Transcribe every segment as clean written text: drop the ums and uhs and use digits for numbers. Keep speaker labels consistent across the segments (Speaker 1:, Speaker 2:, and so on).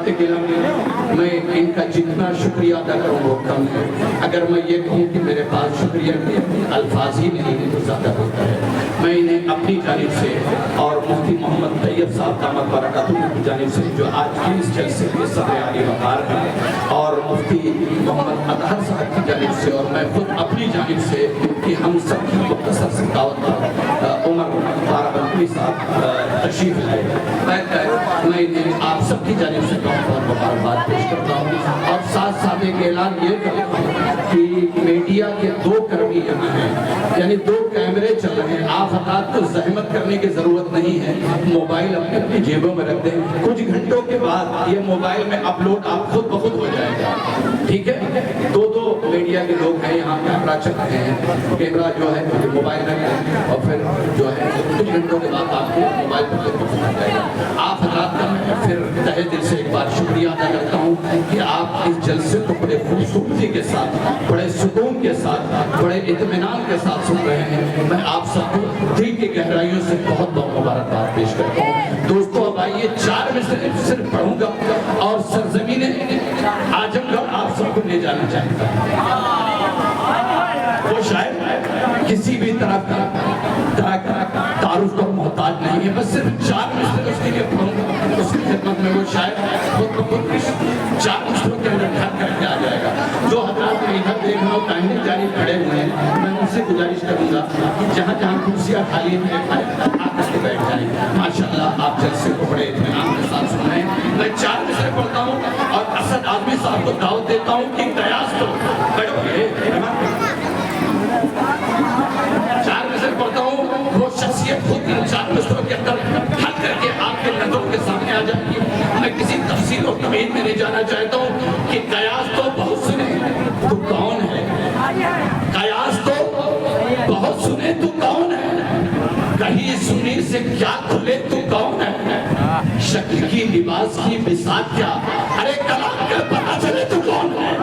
Speaker 1: हज़रात गिराम, मैं इनका जितना शुक्रिया अदा करूँ वो कम है। अगर मैं ये कहूँ कि मेरे पास शुक्रिया के अल्फाज ही नहीं है तो ज़्यादा होता है। मैं इन्हें अपनी जानिब से और मुफ्ती मोहम्मद तैयब साहब दामद बरकातुहू की जानिब से जो आज की इस जलसे के सदर आली वक़ार हैं, और मुफ्ती मोहम्मद अतहर साहब की जानिब से और मैं खुद अपनी जानिब से कि हम सब की मुख्तसर से दावत उमर बाराबंकी साहब तशरीफ लाए, मैं इन्हें आप सबकी जानिब से बहुत बहुत मुबारकबाद पेश करता हूँ। और साथ साथ एक ऐलान ये करता हूँ कि मीडिया के 2 कर्मी यहाँ हैं, यानी 2 कैमरे चल रहे हैं। आप हज़रात को जहमत करने की ज़रूरत नहीं है, मोबाइल अपनी अपनी जेबों में रख दें। कुछ घंटों के बाद ये मोबाइल में अपलोड आप खुद ब खुद हो जाएगा, ठीक है। 2 मीडिया के लोग हैं यहाँ, कैमरा चल रहे हैं, कैमरा जो है मोबाइल रखें और फिर जो है कुछ घंटों के बाद आपको मोबाइल पर पहुँच जाएगा। आप हज़रात का मैं फिर तहे दिल से एक बार शुक्रिया अदा करता हूँ कि आप इस जलसे को बड़े खूबसूरती के साथ, बड़े सुकून के साथ, बड़े इत्मीनान के साथ सुन रहे हैं। मैं आप सबको दिल की गहराइयों से बहुत बहुत मुबारकबाद पेश करता हूँ। दोस्तों अब आइए 4 में से सिर्फ पढ़ूंगा और सरजमीने आजमगढ़ आप सबको ले जाना चाहता हूँ। वो शायद किसी भी तरह का तारुफ का मोहताज नहीं है, बस सिर्फ 4 मिसरे उसके लिए पढ़ूंगा, उसकी खिदमत में वो शायद खुद 4 मिसरों के अंदर ढक करके आ जाएगा। जो हज़रात मैं इधर देख रहा हूँ दाहिने जानिब खड़े हुए हैं, मैं उनसे गुजारिश करूँगा कि जहाँ जहाँ कुर्सियाँ खाली हैं आकर के बैठ जाएँ। माशाअल्लाह आप जलसे को बड़े इत्मीनान के साथ सुन रहे हैं। मैं 4 मिसरे पढ़ता हूँ और असद आज़मी साहब को दावत देता हूँ कि कयास तो चार मिसर पढ़ता हूँ, वो शख्सियत खुद इन 4 मिसरों के अंदर हल करके आपके नजरों के सामने आ जाएगी। मैं किसी तफसील और तमीज में नहीं जाना चाहता हूँ कि कयास तो बहुत सुने तू कौन है, कयास तो बहुत सुने तू कौन है, कहीं सुनी से क्या खुले तू कौन है, शक्ल की लिबास की बिसात क्या, अरे कलाम कर पता चले तू कौन है,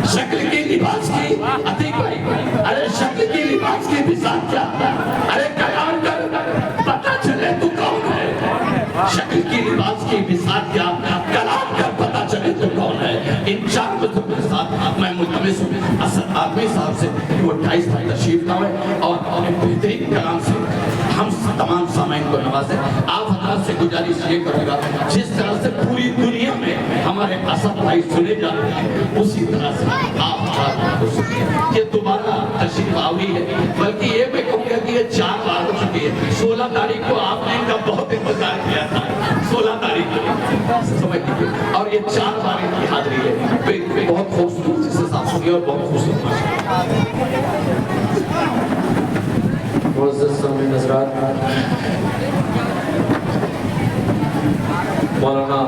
Speaker 1: शक्ल की लिबास की अतीक भाई, अरे शक्ल की लिबास की बिसात क्या, अरे कयाम कर पता चले तू कौन है, शक्ल की लिबास की बिसात क्या, कलाम कर पता चले तू कौन है। इन 4 मिसरों के साथ मैं मुल्तमिस हूँ असद आज़मी साहब से कि वो 28 साल तशरीफ लाए और बेहतरीन कलाम से हम तमाम सामाइन को नवाजें। आप हज़रात से गुजारिश ये करूँगा जिस तरह से पूरी दुनिया में हमारे असद भाई सुने जाते हैं उसी तरह से आप हज़रात को सुनिए। ये दोबारा तशरीफ आवी है, बल्कि ये मैं कहूँगा कि ये 4 बार हो चुकी है। 16 तारीख को आपने इनका बहुत इंतजार किया था, 16 तारीख को समझ लीजिए, और ये 4 बार इनकी हाजिरी है। बहुत खूबसूरती से साफ सुनिए और बहुत खूबसूरत
Speaker 2: मौलाना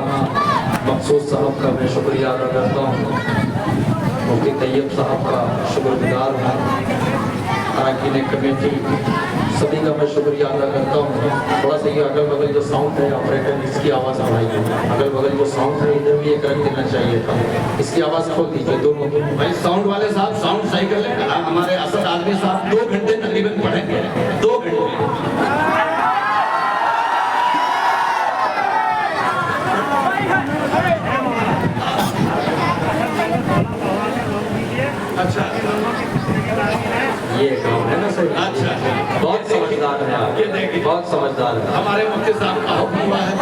Speaker 2: मकसूद साहब का मैं शुक्रिया अदा करता हूँ, मुफ्ती तैयब साहब का शुक्रगुजार हूँ, अरकान कमेटी सभी का मैं शुक्रिया अदा करता हूँ। थोड़ा सा ये अगल बगल जो साउंड है ऑपरेटर इसकी आवाज़ बढ़ाइए, अगल बगल जो साउंड है इधर भी एक रख देना चाहिए था, इसकी आवाज़ खोल दीजिए दोनों।
Speaker 1: भाई साउंड वाले साहब साउंड सही कर लें। हमारे असद आज़मी साहब 2 घंटे तकरीबन पढ़ेंगे, 2 घंटे। अच्छा
Speaker 2: ये काम है ना सर।
Speaker 1: अच्छा
Speaker 2: बहुत समझदार है आप,
Speaker 1: ये देखिए
Speaker 2: बहुत समझदार है।
Speaker 1: हमारे मुफ्ती साहब का हुक्म हुआ है।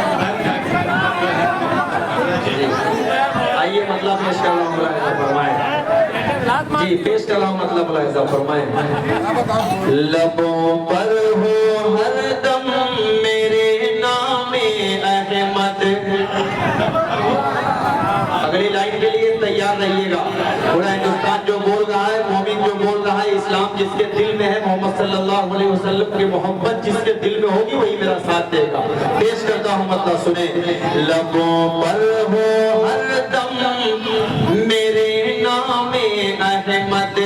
Speaker 2: आइए मतलब पेश कर रहा हूँ फरमाए जी, पेश कर रहा हूँ मतलब फरमाए। लबों पर हो हरदम मेरे नामे अहमद। अगली लाइन के लिए तैयार रहिएगा। पूरा हिंदुस्तान जो बोल रहा है, मोमिन जो बोल रहा है, इस्लाम जिसके दिल में है, मोहम्मद सल्लल्लाहु अलैहि वसल्लम की मोहब्बत जिसके दिल में होगी वही मेरा साथ देगा। पेश करता हूँ मतलब सुने। लबों पर हो हरदम मेरे नामे अहमद,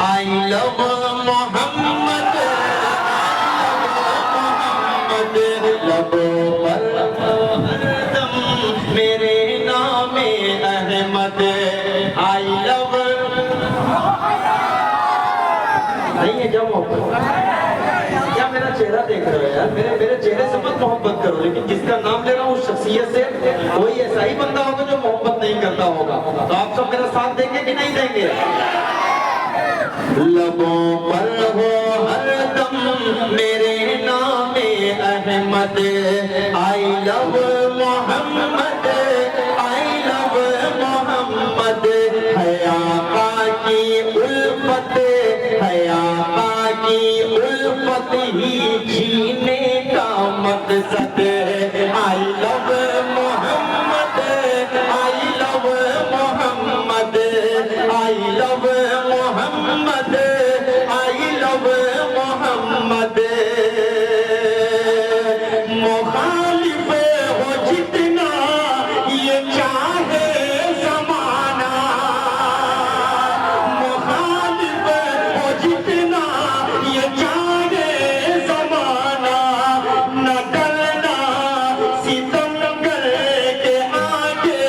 Speaker 2: आई लव मोहम्मद, लबों पर हरदम मेरे नामे अहमद, आई लव। नहीं है जब क्या मेरा चेहरा देख रहे हो यार, मेरे मेरे चेहरे से मत मोहब्बत करो, लेकिन जिसका नाम ले रहा हूँ उस शख्सियत से, कोई ऐसा ही बंदा होगा जो मोहब्बत नहीं करता होगा। तो आप सब मेरा साथ देंगे कि नहीं देंगे? लबों पर हो हरदम मेरे नामे Ahmad, I love Mohammad, I love Mohammad, है आका की उल्फत, है आका की उल्फत ही जीने का मकसद, I love Mohammad, I love Mohammad, I love Mohammad, I love Mohammad. मुखालिफ हो जितना ये चाहे ज़माना, मुखालिफ हो जितना ये चाहे ज़माना, न डरना सितम करके आगे,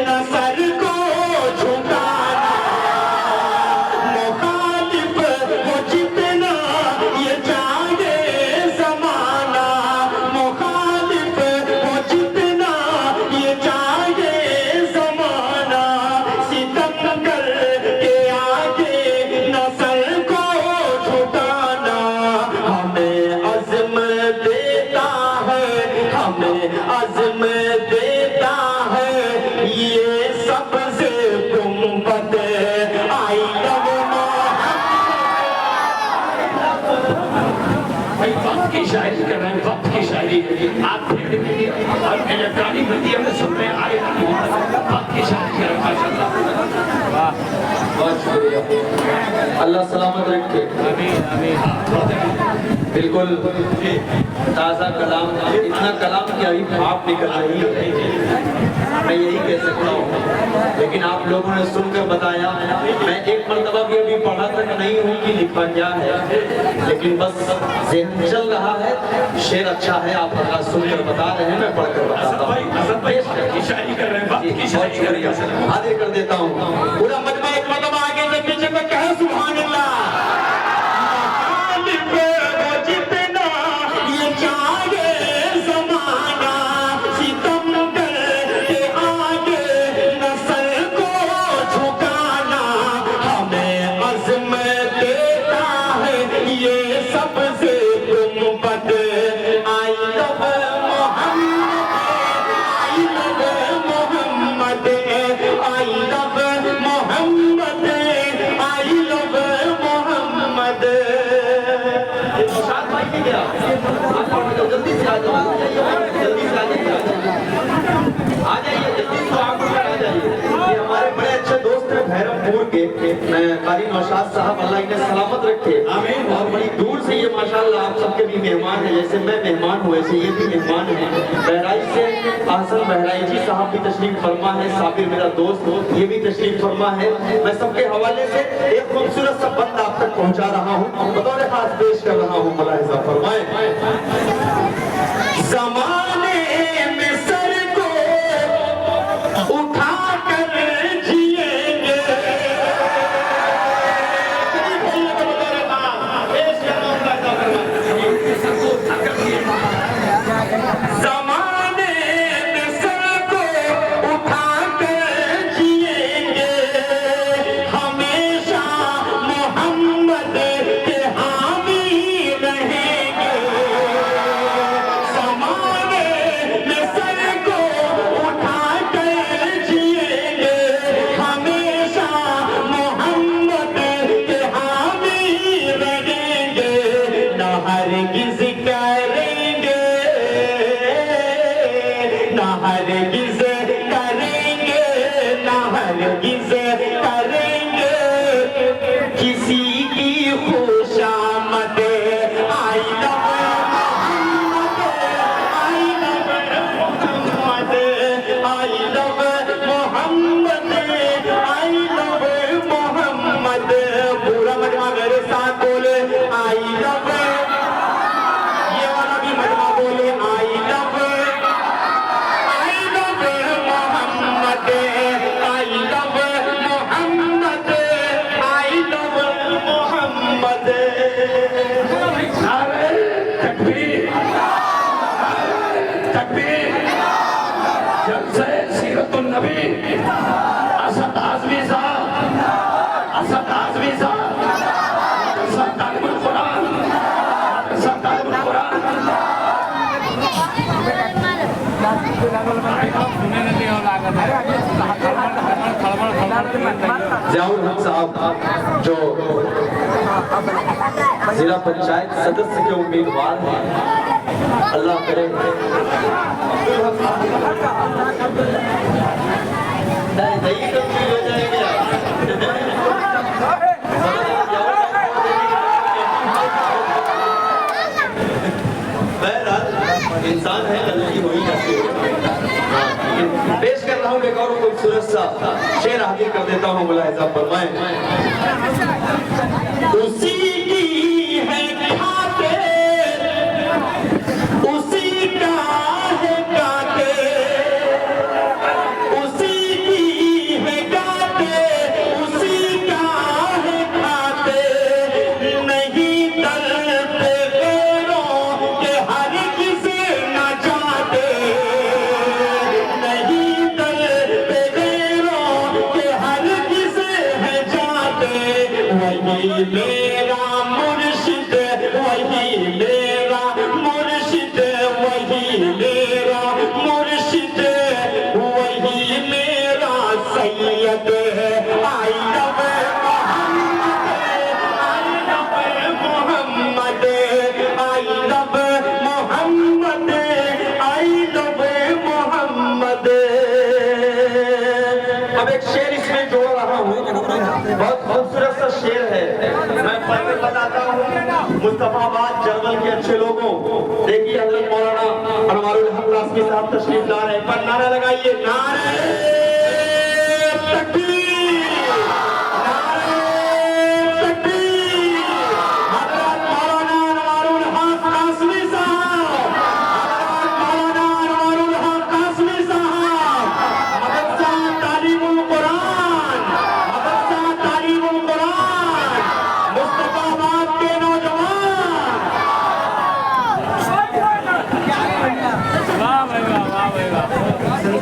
Speaker 2: न सर को झुकाना। मुखालिफ हो जितना ये चाहे ज़माना, मुखालिफ हो जितना ये चाहे ज़माना, सितम करके आगे न सर को झुकाना। हमें अज़्म देता है, हमें अज़्म देता है ये सबसे गुंबद, आई लव
Speaker 1: भाई वक्त की शायरी कर रहे हैं, वक्त की शायरी आप प्रिंट मीडिया और इलेक्ट्रॉनिक मीडिया में सुन रहे आए, वक्त की शायरी कर रहे हैं माशाल्लाह।
Speaker 2: बहुत शुक्रिया, अल्लाह सलामत रखे। बिल्कुल ताज़ा कलाम, इतना कलाम की अभी भाप निकल रही है, मैं यही कह सकता हूँ। लेकिन आप लोगों ने सुनकर बताया, मैं एक मरतबा भी अभी पढ़ा तक नहीं हूँ कि लिखा क्या है, लेकिन बस ज़हन चल रहा है। शेर अच्छा है, आप अगर सुनकर बता रहे हैं, मैं पढ़कर बताता हूँ।
Speaker 1: की शायरी कर रहे हैं, वक्त की शायरी कर रहे हैं।
Speaker 2: हाजिर कर देता हूँ पूरा मजमा, एक मरतबा आगे से पीछे में कहे सुभान अल्लाह। मुखालिफ हो जितना ये चाहे ज़माना, सितम करके आगे न सर को झुकाना। हमें अज़्म देता है ये सबसे गुंबद, I love Mohammad, I love Mohammad, I love Mohammad, I love Mohammad. Shad भाई की क्या? जल्दी से आ जाओ, जल्दी से आ जाइए, आ जाइए जल्दी से, आप आ जाइए। ये हमारे बड़े अच्छे दोस्त हैं भैरवपुर के, कारी नौशाद साहब, अल्लाह इन्हें सलामत रखे। आमीन। और बड़ी दूर से ये माशाल्लाह आप सबके भी मेहमान हैं, जैसे मैं मेहमान हूँ वैसे ये भी मेहमान हैं। बहराइच से आसन बहराइची साहब भी तशरीफ फरमा है, साबिर मेरा दोस्त ये भी तशरीफ फरमा है। मैं सबके हवाले से एक खूबसूरत सा बंद आप तक पहुँचा रहा हूँ, बतौर खास पेश कर रहा हूँ, मुलाहिजा फरमाएं। ज़माने में सर को उठा कर जिएंगे, ज़माने में सर को उठा कर जिएंगे, हमेशा मोहम्मद के हामी रहेंगे। ज़माने में सर को उठा कर जिएंगे, हमेशा मोहम्मद के हामी रहेंगे। न हरगिज़ करेंगे, न हरगिज़ करेंगे, न हरगिज़ करेंगे किसी की खुशामद, I love Mohammad, I love Mohammad, I love Mohammad, I love Mohammad. पूरा मजमा मेरे साथ बोले, आई लव, ये वाला भी मजमा बोले, I love Mohammad, I love Mohammad, I love
Speaker 1: जलसे सीरतुन नबी असद आज़मी साहब, असद आज़मी साहब, असद तालिबुल कुरान, असद तालिबुल कुरान।
Speaker 2: ज़ियाउल हक साहब जो जिला पंचायत सदस्य के उम्मीदवार हैं, अल्लाह करे इंसान है, गलती हो ही जाती है। पेश कर रहा हूँ एक और खूबसूरत सा शेर हाजिर कर देता हूँ, मुलाहिजा फरमाएं। उसी की है खाते, उसी का है काटे, उसी की है काटे, उसी का है खाते, नहीं डरते गैरों के हर किसी न जाते, नहीं डरते गैरों के हर किसी है जाते। वही मेरा मुर्शिद, वही मेरा मुर्शिद, वही मेरा मुर्शिद, वही मेरा सैयद है। I love Mohammad, I love Mohammad, I love Mohammad. अब एक शेर इसमें जोड़ रहा हूँ, बहुत खूबसूरत सा शेर है। मैं पहले बताता हूँ मुस्तफाबाद जर्मन के अच्छे लोगों, देखिए हज़रत मौलाना अनवारुल हक कासमी साहब तशरीफ ला रहे हैं, पर नारा लगाइए, नारे तकबीर, नारे तकबीर। हज़रत मौलाना अनवारुल हक कासमी साहब, हज़रत मौलाना अनवारुल हक कासमी साहब, मदरसा तालीमुल कुरान, मदरसा तालीमुल कुरान, मुस्तफाबाद के नौजवान।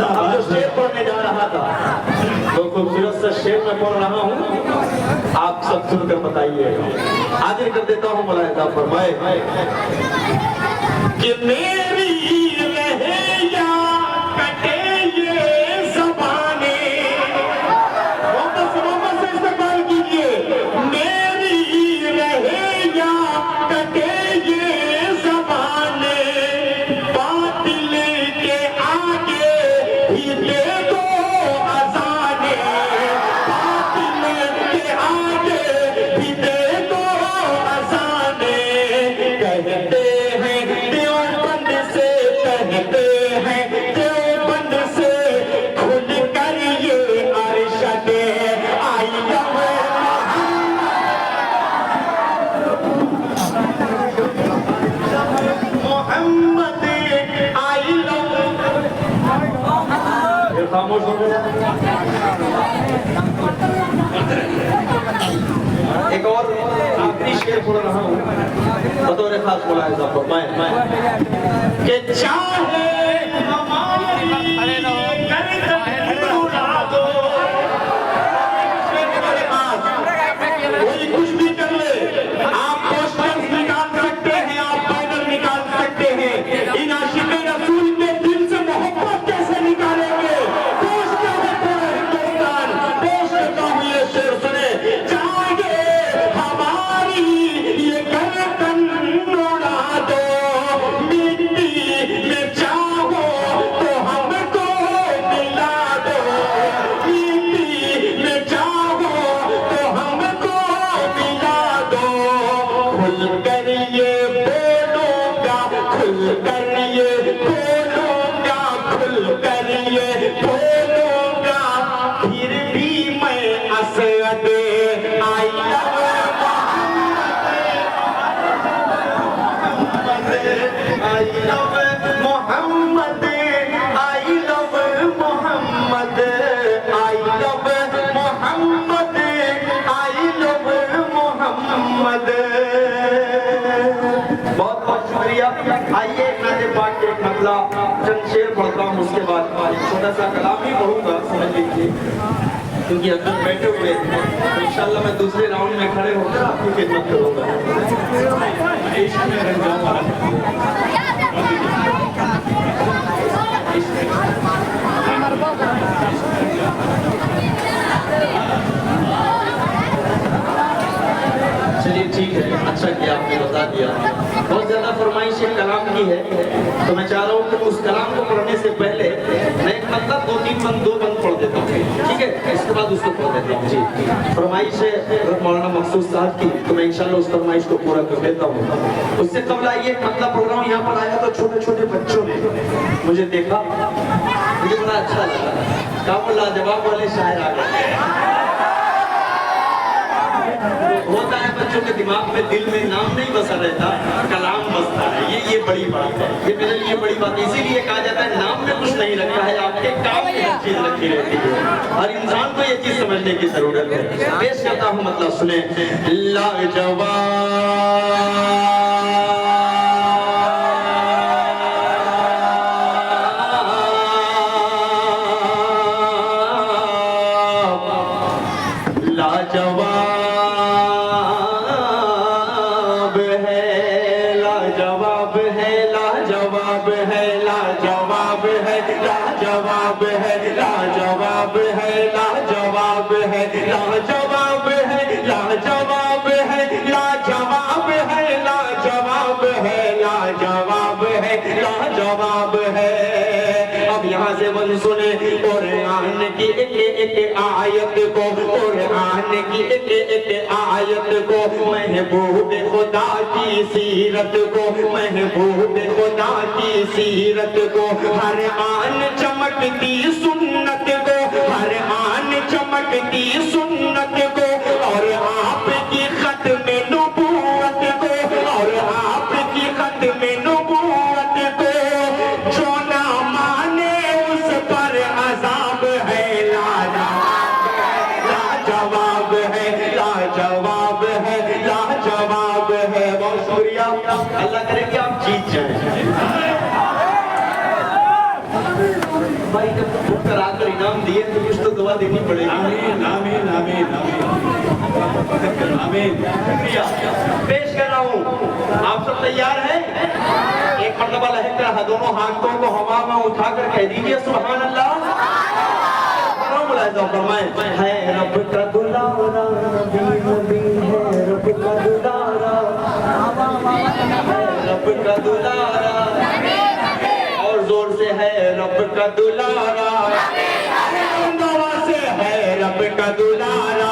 Speaker 2: अब जो शेर पढ़ने जा रहा था, वो खूबसूरत सा शेर मैं पढ़ रहा हूँ, आप सब सुनकर बताइए। हाजिर कर देता हूँ, मुलाहिजा फरमाए कि मेरी रहे या कटे ये ज़बाने, मोहम्मद से इस्तेमाल कीजिए, मेरी रहे या कटे ये ज़बाने, बातिल के आगे ही दे दो अज़ाने, बातिल के आगे ही दे दो अज़ाने। कहते हैं देवबंद से, कहते हैं देवबंद से, खुल कर ये Arshad I love Mohammad, I love. खामोश हो गया। एक और आखिरी शेर पढ़ रहा हूँ, बतौर खास मुलाहिजा फरमाएं कि चाहे हमारी गर्दन उड़ा दो, कोई कुछ भी कर ले, आप पोस्टर्स निकाल सकते हैं, आप बैनर निकाल सकते हैं, इन आशिक़े रसूल के दिल से मोहब्बत कैसे निकालेंगे? पोस्टर है पूरा हिंदुस्तान, पोस्टर का हुआ ये शेर सुने, चाहे हमारी ये गर्दन उड़ा दो, मिट्टी में चाहो
Speaker 3: शेर पढ़ता हूँ, उसके बाद एक छोटा सा कलाम ही पढ़ूंगा, समझ लीजिए, क्योंकि अभी बैठे हुए हैं। तो इंशाल्लाह मैं दूसरे राउंड में खड़े होकर आपकी खिदमत करूंगा। चलिए ठीक है, अच्छा किया आपने बता दिया। बहुत ज्यादा फरमाइश एक कलाम की है, तो मैं चाह रहा हूँ कि उस कलाम को पढ़ने से पहले मैं एक मतलब दो बंद पढ़ देता हूँ, ठीक है, इसके बाद उसको पढ़ देता हूँ। जी, फरमाइश है मौलाना मकसूद साहब की, तो मैं इंशाल्लाह उस फरमाइश को पूरा कर देता हूँ। उससे कबल आइए, मतलब प्रोग्राम यहाँ पर आया तो छोटे छोटे बच्चों ने मुझे देखा, मुझे बड़ा अच्छा लगा, काबुल लाजवाब वाले शायर आ गए। होता है बच्चों के दिमाग में, दिल में नाम नहीं बसा रहता, कलाम बसता है। ये बड़ी बात है, ये मेरे लिए बड़ी बात है। इसीलिए कहा जाता है नाम में कुछ नहीं रखा है, आपके काम में हर चीज रखी रहती है। और इंसान को ये चीज समझने की जरूरत है। पेश करता हूँ, मतलब सुने। लाजवाब सुने कुरान की एक आयत को, कुरान की एक आयत को, महबूब खुदा की सीरत को, महबूब खुदा की सीरत को, हर आन चमकती सुन्नत को, हर आन चमकती सुन्नत को, और आपकी खत्म नबूवत को, और आपकी खत्म नबूवत को, जो ना माने उस पर अज़ाब है। लाजवाब है, लाजवाब है, लाजवाब है। बहुत शुक्रिया, अल्लाह करे कि आप जीत जाएं। भाई जब बुक करा कर इनाम दिए तो कुछ तो दुआ देनी पड़ेगी। आमीन आमीन आमीन आमीन। शुक्रिया, पेश कर रहा हूँ, आप सब तैयार हैं? एक मरतबा लहकर दोनों हाथों को हवा में उठाकर कह दीजिए सुभान अल्लाह। है रब का दुलारा, नबी नबी है रब का दुलारा, रब का दुलारा, और जोर से है रब का दुलारा, दवा से है रब का दुलारा।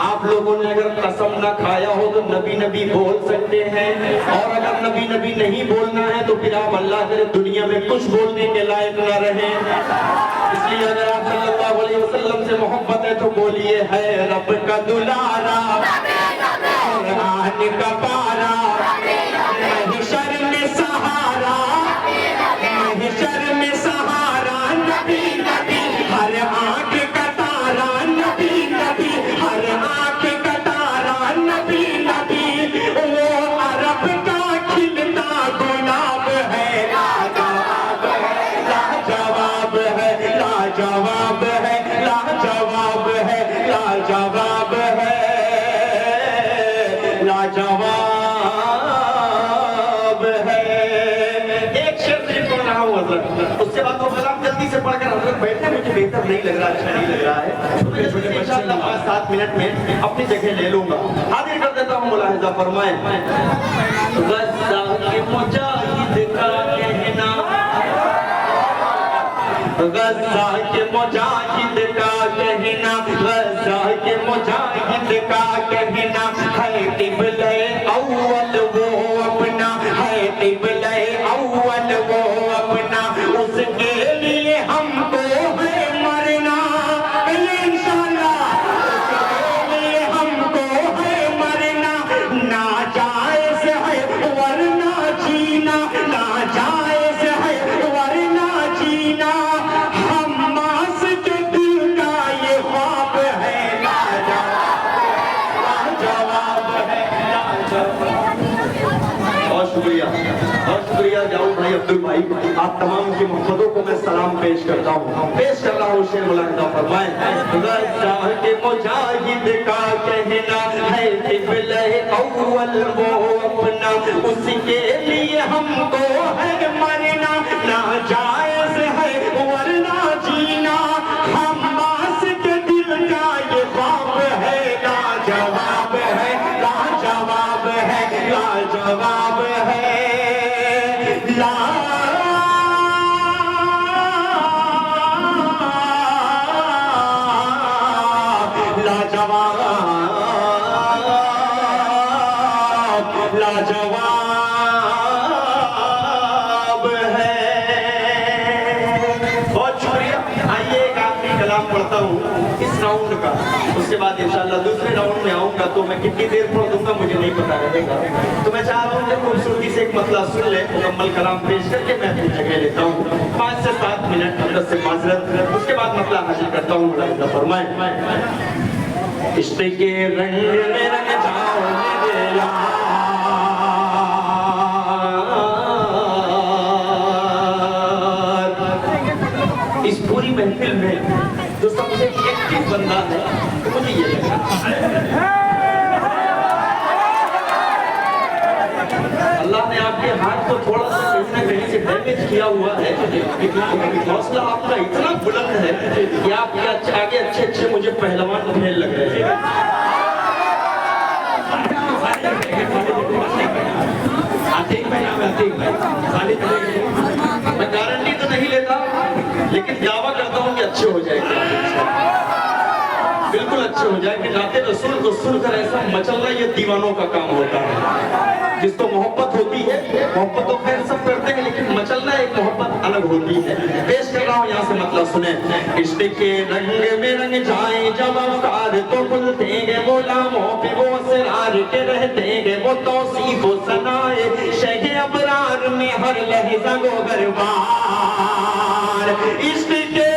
Speaker 3: आप लोगों ने अगर कसम ना खाया हो तो नबी नबी बोल सकते हैं, और अगर नबी नबी नहीं बोलना है तो फिर आप अल्लाह करे दुनिया में कुछ बोलने के लायक ना रहे। इसलिए अगर आप सल्लल्लाहु अलैहि वसल्लम से मोहब्बत है तो बोलिए है रब का दुलारा, कुरान का पारा, महशर में सहारा, महशर में सहारा, नबी नबी, हर आंख का तारा, नबी नबी, हर आंख का तारा, नबी नबी, वो अरब का खिलता गुलाब है। लाजवाब है, लाजवाब है, लाजवाब है, लाजवाब है, लाजवाब है, लाजवाब है। एक शेर से पढ़ रहा हूँ हज़रत, उसके बाद वो कलाम जल्दी से पढ़कर हज़रत बैठने मुझे बेहतर नहीं लग रहा, अच्छा नहीं लग रहा है, तो मैं छोटे इंशाअल्लाह 5-7 मिनट में अपनी जगह ले लूंगा। हाजिर कर देता हूँ, मुलाहिज़ा फरमाएं। गज़ा के मुजाहिद का कहना, गज़ा के मुजाहिद का कहना, गज़ा के मुजाहिद का कहना, है क़िबले अव्वल वो अपना, है क़िबले अव्वल वो अपना, उसके लिए हमको है मरना, ये इंशाअल्लाह, उसके लिए हमको है मरना, नाजायज़ है वरना जीना, नाजायज़ है वरना जीना, हम्मास के दिल का ये ख्वाब है। लाजवाब है, लाजवाब। बहुत शुक्रिया, बहुत शुक्रिया। जाओ भाई अब्दुल भाई, आप तमाम की मोहब्बतों को मैं सलाम पेश करता हूँ। पेश कर रहा हूँ शेर मुलाहिदा फरमाएं। रज़ा के मुजाहिद का कहना है क़िबला अव्वल वो अपना, उसके लिए हमको है मरना, नाजायज़ है वरना जीना, हम्मास के दिल का ये ख्वाब है, लाजवाब है, लाजवाब है, लाजवाब है, लाजवाब, लाजवाब है। बहुत शुक्रिया। आइए एक आखिरी कलाम पढ़ता हूँ इस राउंड का, उसके बाद इंशाल्लाह दूसरे राउंड में आऊंगा तो मैं कितनी देर पढ़ दूंगा मुझे नहीं पता रहेगा। तो मैं चाह रहा हूँ कि खूबसूरती से एक मसला सुन ले, मुकम्मल कलाम पेश करके मैं अपनी जगह लेता हूँ 5 से 7 मिनट हदत से माजरत, उसके बाद मसला हासिल करता हूँ। मुलाहिदा फरमाएं। इश्क़ के रंग में रंग जाओ मेरे यार, इस पूरी महफिल में जो सबसे एक्टिव बंदा है तो मुझे ये लगा अल्लाह ने आपके हाथ को थोड़ा सा कहीं ना कहीं से डैमेज किया हुआ है, हौसला आपका इतना बुलंद है कि आपके आगे अच्छे अच्छे मुझे पहलवान खेल लग रहे हैं। मैं गारंटी तो नहीं लेता लेकिन दावा करता हूँ कि अच्छे हो जाएंगे, बिल्कुल अच्छे हो जाएंगे। नाते रसूल को सुनकर ऐसा मचलना ये दीवानों का काम होता है। जिसको मोहब्बत होती है, मोहब्बत तो खैर सब करते हैं लेकिन मचलना एक मोहब्बत अलग होती है। पेश कर रहा हूँ यहाँ से मतलब सुने। इश्क़ के रंग में रंग जाए जब अवतार तो खुलते हैं गुलामों पे वो असरार के रहते हैं वो तौसीफ व सनाए शह अबरार में हर लहज़ा गोहर बार। इश्क़ के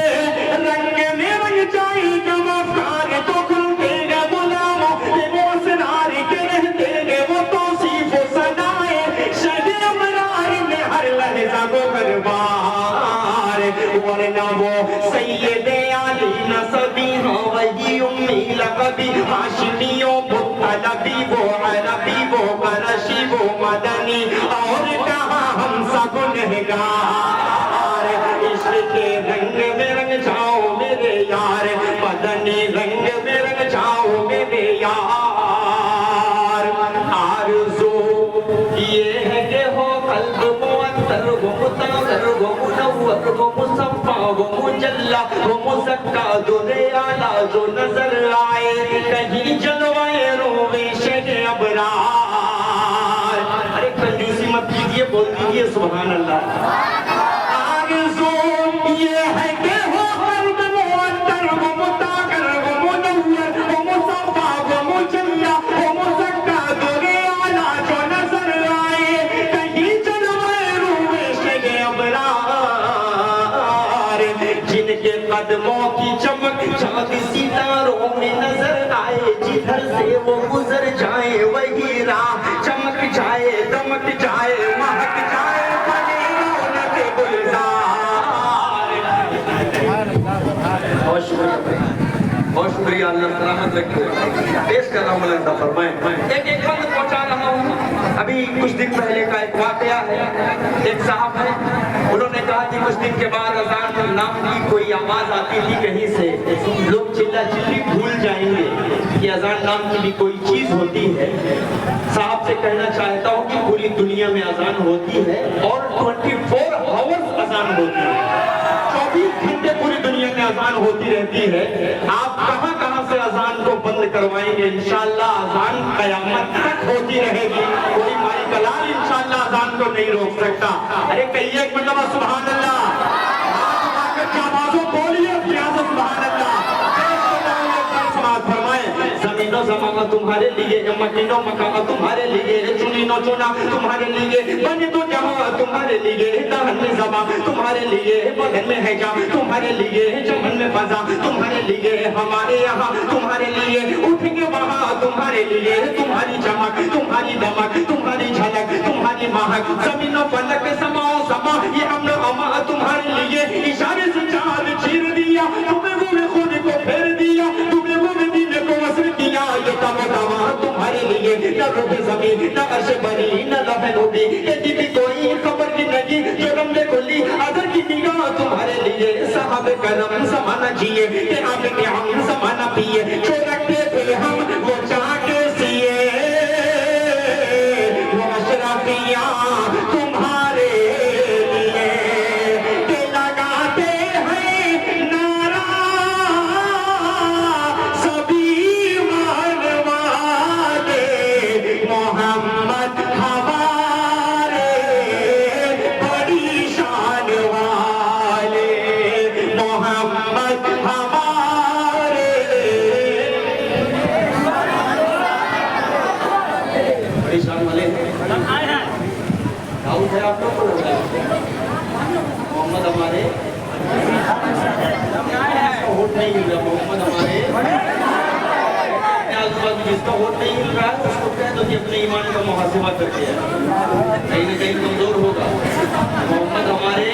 Speaker 3: रंग में रंग जाए जब अवतार तो खुलते हैं गुलामों पे वो असरार के रहते हैं वो तौसीफ व सनाए शह अबरार में हर लहज़ा गोहर बार। वरना वो सैयदे आली नसबी हाँ वही उम्मी लक़बी हाशिमियों मुत्तलबी वो अरबी वो क़रशी वो मदनी और कहाँ हम सब गुनहगार। इश्क़ के रंग में रंग जाओ मेरे यार, मदनी रंग में रंग जाओ मेरे यार। आरज़ू ये है कि हो क़ल्ब मुअत्तर वो मुताहर वो मुनव्वर वो मुसफ़्फ़ा वो मुजल्ला वो मुज़क्का दुरे आला जो नजर आए कहीं जलवाए रोवे शह अबरार। अरे कंजूसी मत कीजिए, बोल दीजिए सुभान अल्लाह। आरज़ू ये है कि हो क़ल्ब मुअत्तर वो मुताहर वो मुनव्वर वो मुसफ़्फ़ा वो मुजल्ला वो मुज़क्का दुरे आला जो नजर आए कहीं जलवाए रोवे शह अबरार। जिनके कदमों की चमक चाँद सितारों में नजर आए, जिधर से वो गुजर जाए वही राह चमक जाए दमक जाए महक जाए बने रौनक गुलजार। बहुत शुक्रिया, बहुत शुक्रिया, अल्लाह सलामत रखे। पेश कर रहा हूँ मुलाहिदा फरमाएं। एक बंद पहुँचा रहा हूँ। अभी कुछ दिन पहले का एक वाकया है। एक साहब है, उन्होंने कहा कि कुछ दिन के बाद अज़ान नाम की कोई आवाज आती थी कहीं से, लोग चिल्ला चिल्ली भूल जाएंगे कि अज़ान नाम की भी कोई चीज होती है। साहब से कहना चाहता हूँ कि पूरी दुनिया में अज़ान होती है और 24 आवर्स अज़ान होती है, 24 घंटे पूरी दुनिया में अज़ान होती रहती है। आप कहां कहां से अज़ान को बंद करवाएंगे? इंशाअल्लाह अज़ान क़यामत तक होती रहेगी, कोई माई कलाल इंशाअल्लाह अज़ान को नहीं रोक सकता। अरे कहिए एक मरतबा सुभान अल्लाह, बोलिए सुभान अल्लाह। ज़मीनो ज़माना तुम्हारे लिए, मकीनो मकामा तुम्हारे लिए, चुनीनो चुना तुम्हारे लिए, बने तो जहाँ तुम्हारे लिए, दहन में ज़मा तुम्हारे लिए, बदन में है जा तुम्हारे लिए, चमन में फजा तुम्हारे लिए, हमारे यहाँ तुम्हारे लिए, उठेंगे वहाँ तुम्हारे लिए, तुम्हारी जगह चमक, तुम्हारी दमक, तुम्हारी झलक, तुम्हारी महक, जमीनों फलक समाओ समा, ये अम्न अमा तुम्हारे लिए इशारे से चांद चीर दिया, तुम्हें गुम खुद को फेर दिया, तुम्हें गुम दिन को वस्र किया, ये तब तमा तुम्हारे लिए न रूप जमीन न अर्श बरी न लौह नूबी, ये भी कोई खबर की नहीं जो रंगे खुली अदर की निगाह तुम्हारे लिए साहब करम समाना जिए कि आपके हम समाना पिए जो रखते थे हम वो चाके सिए वो अशरफियां तुम्हारे लिए के लगाते हैं नारा सभी मानवाले मोहम्मद हमारे बड़ी शान वाले मोहम्मद हमारे बड़ी शान वाले दाऊद है आप लोग मोहम्मद हमारे वोट नहीं मिल रहा मोहम्मद हमारे जिसका वोट नहीं मिल रहा है उसको कह दो कि अपने ईमान का मुहासिबा करके कहीं ना कहीं कमजोर होगा मोहम्मद हमारे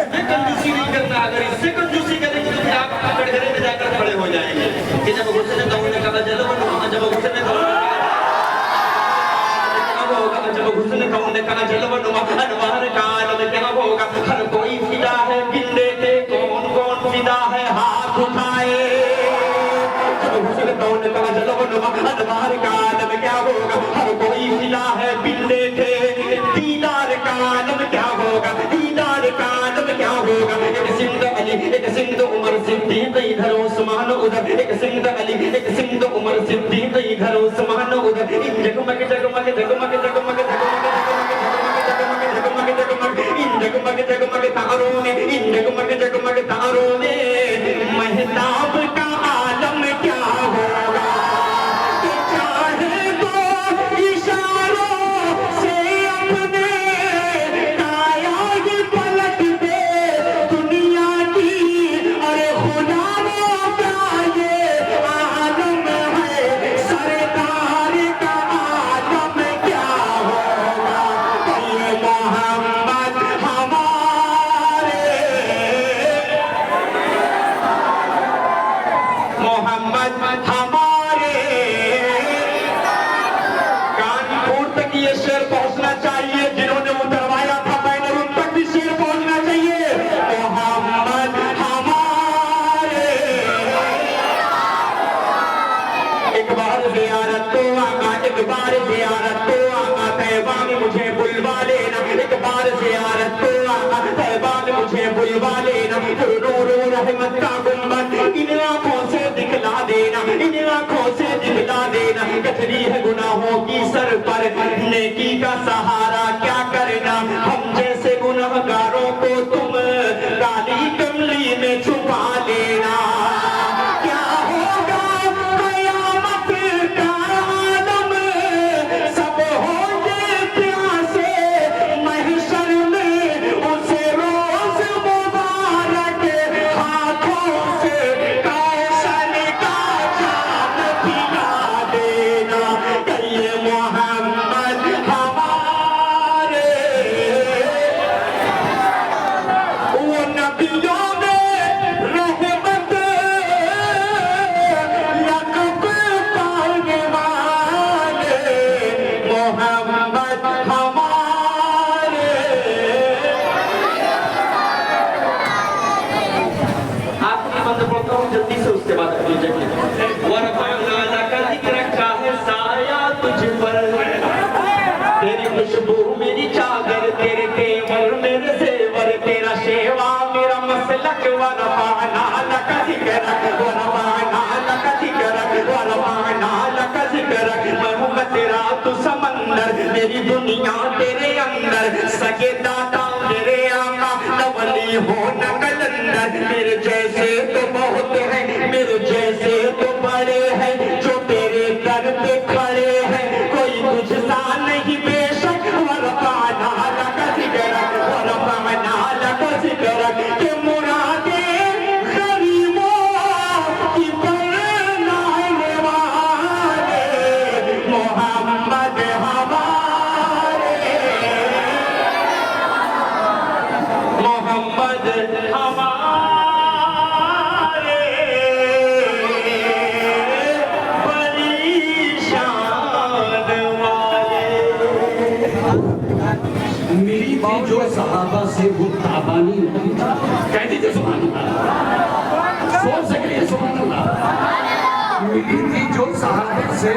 Speaker 3: इसमें कंजूसी नहीं करना अगर इससे कंजूसी करेंगे तो फिर आप कटघरे में जाकर खड़े हो जाएंगे कि जब हुसैन दाऊद ने कहा जलवन जब हुसैन जब हुसैन दाऊद ने कहा जलवन अनवार का आलम क्या होगा हर कोई फिदा है बिंदे के कौन कौन फिदा है हाथ उठाए अनवार का आलम क्या होगा हर कोई फिदा है बिल्ले थे दीदार का आलम क्या होगा दीदार का आलम क्या होगा एक सिंध अली एक सिंध उमर सिद्दीक इधर उस्मान उधर एक सिंध अली एक सिंध उमर सिद्दीक इधर उस्मान उधर इन जगमग जगमग जगमग जगमग जगमग जगमग तारों में इन जगमग जगमग तारों में महताब का आलम क्या होगा चाहे तो इशारों से अपने काया ही पलट दे दुनिया की अरे खुदाओं का ये आलम है सरदार का आलम क्या होगा ये मोहम्मद हमारे मोहम्मद हमारे कानपुर तक ये शेर पहुंचना चाहिए जिन्होंने उतरवाया था बैनर उन तक भी शेर पहुंचना चाहिए मोहम्मद हमारे एक बार ज़ियारत तो आका एक बार ज़ियारत तो आका तैबा में मुझे बुलवा लेना एक बार ज़ियारत तो आका तैबा में मुझे बुलवा लेना नूर रहमत का गुंबद इन आंखों से दिखला देना इन आंखों से दिखला देना कचरी है गुनाहों की सर पर नेकी का सहारा क्या करना हम जैसे गुनहगारों को तुम काली कमली में छुपा लेना क्या होगा कयामत का आलम सब होंगे प्यासे महशर में उसे रोज मुबारक हाथों से कौशल का जाम पिला देना कहिए मोहम्मद हमारे वो नबियों में रहमत लक़ब पाने वाले मोहम्मद हमारे आखिरी बंद पढ़ता हूँ जल्दी से उसके बाद अगली जगह वरफ़अना लका ज़िक्रक है साया तुझ पर तेरी खुशबू मेरी चादर तेरे तेवर मेरे सेवर तेरा शेवा मेरा मसलक वरफ़अना लका ज़िक्रक वरफ़अना लका ज़िक्रक वरफ़अना लका ज़िक्रक मैं हूँ तेरा तू समंदर मेरी दुनिया तेरे अंदर सगे दाता मेरे आका न वली हो न कलंदर मेरे जैसे तो बहुत है मेरे जैसे तो बड़े हैं जो तेरे दर पे खड़े हैं कोई तुझसा नहीं बेशक वरफ़अना लका ज़िक्रक वरफ़अना लका ज़िक्रक के मुरादे गरीबों की परनाने वाले
Speaker 1: मिली थी जो सहाबा से वो ताबानी नहीं था। कह दीजिए सुभान अल्लाह, सोच सकते हैं सुभान अल्लाह। मिली थी जो सहाबा से